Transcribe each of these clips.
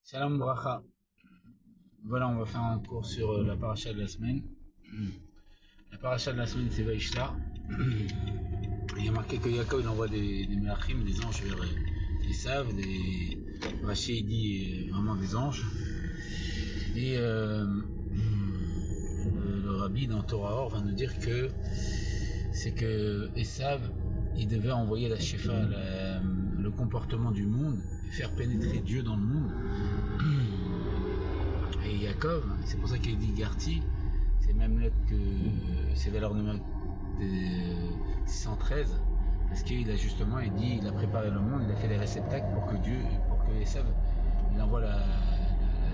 Salam bracha. Voilà, on va faire un cours sur la paracha de la semaine. La paracha de la semaine, c'est Vaishla. Il y a marqué que Yaakov il envoie des melachim, des anges vers Esav, des Rashi il dit vraiment des anges. Et le rabbi dans Torah Or va nous dire que c'est que Esav il devait envoyer la Shefa, le comportement du monde, faire pénétrer Dieu dans le monde. Et Yaakov, c'est pour ça qu'il dit Garti, c'est même lettre que c'est valeur numéro 613, parce qu'il a justement, il dit, il a préparé le monde, il a fait les réceptacles pour que Esav, il envoie la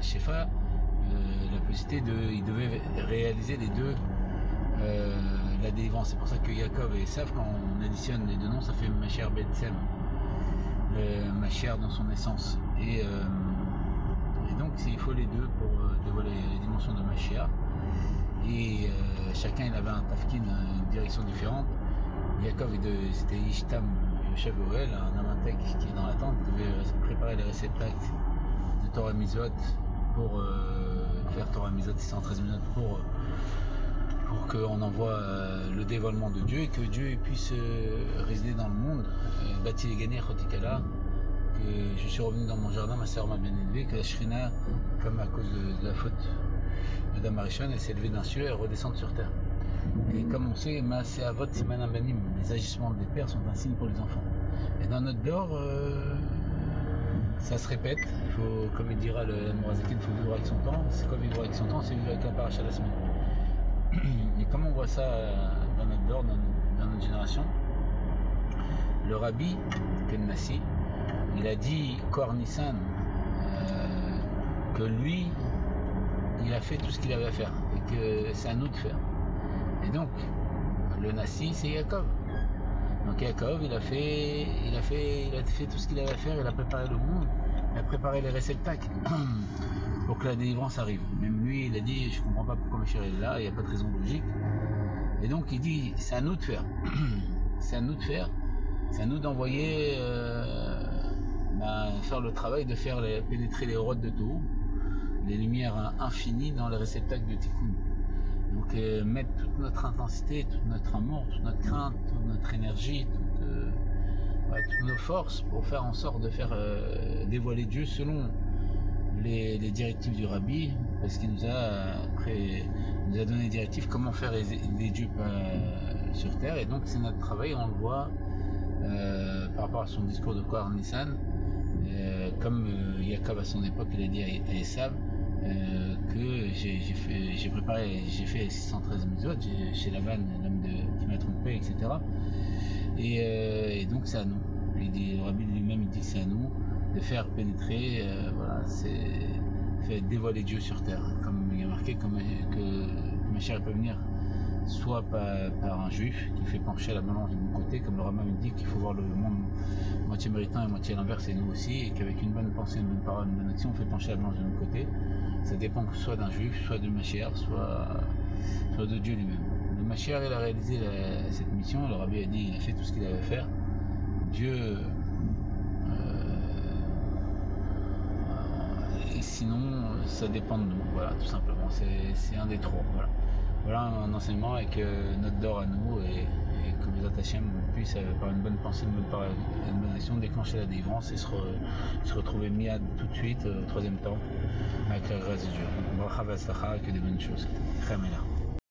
Shefa, la possibilité il devait réaliser les deux, la délivrance. C'est pour ça que Yaakov et Esav, quand on additionne les deux noms, ça fait Mashiach Betsem, le Mashiach dans son essence. Et donc il faut les deux pour dévoiler les dimensions de Mashiach. Et chacun il avait un tafkin, une direction différente. Yaakov c'était Ishtam Yoshev Oel, un Amatek qui est dans la tente, il devait préparer les réceptacles de Torah Mizot pour faire Torah Mizot 613 minutes pour qu'on envoie le dévoilement de Dieu et que Dieu puisse résider dans le monde. Bati les gagner Chotikala, que je suis revenu dans mon jardin, ma sœur m'a bien élevé, que la Shrina, comme à cause de la faute de Adam Arishon, elle s'est élevée d'un ciel et redescend sur terre. Et comme on sait, les agissements des pères sont un signe pour les enfants. Et dans notre dehors, ça se répète. Il faut, comme il dira le Mourazakin, il faut vivre avec son temps. C'est quoi vivre avec son temps? C'est vivre avec la paracha de la semaine. Et comme on voit ça dans notre dehors, dans notre génération, le rabbi Ken Nassi, il a dit Kor Nissan, que lui, il a fait tout ce qu'il avait à faire et que c'est à nous de faire. Et donc, le Nassi, c'est Yaakov. Donc Yaakov, il a fait tout ce qu'il avait à faire, il a préparé le monde, il a préparé les réceptacles pour que la délivrance arrive. Même lui, il a dit, je comprends pas pourquoi ma chérie est là, il n'y a pas de raison logique. Et donc il dit, c'est à nous de faire. C'est à nous de faire. C'est à nous d'envoyer, faire le travail de faire pénétrer les rods de Tohu, les lumières infinies dans les réceptacles de Tikkun. Donc mettre toute notre intensité, tout notre amour, toute notre crainte, toute notre énergie, toutes nos forces pour faire en sorte de faire dévoiler Dieu selon les directives du Rabbi, parce qu'il nous a donné des directives comment faire des dieux sur terre. Et donc c'est notre travail, on le voit par rapport à son discours de Kor Nissan, comme Yaakov à son époque il a dit à Esav, que j'ai fait 613 mitzvot chez Laban, l'homme qui m'a trompé, etc. Et donc c'est à nous. Le Rabbi lui-même il dit que c'est à nous de faire pénétrer, fait dévoiler Dieu sur terre, comme il y a marqué que Mashiach peut venir soit par un juif qui fait pencher la balance de mon côté, comme le Rambam dit qu'il faut voir le monde moitié méritant et moitié l'inverse, et nous aussi, et qu'avec une bonne pensée, une bonne parole, une bonne action, on fait pencher la balance de mon côté. Ça dépend soit d'un juif, soit de Mashiach, soit de Dieu lui-même. Le Mashiach il a réalisé cette mission, le Rabbi a dit il a fait tout ce qu'il avait à faire. Dieu et sinon ça dépend de nous, voilà, tout simplement, c'est un des trois, voilà un enseignement avec notre d'or à nous, et que les Hashem puissent par une bonne pensée, une bonne action déclencher la délivrance et se retrouver miad tout de suite au troisième temps avec la grâce de Dieu. Bracha v'atzlacha, que des bonnes choses. Khamela.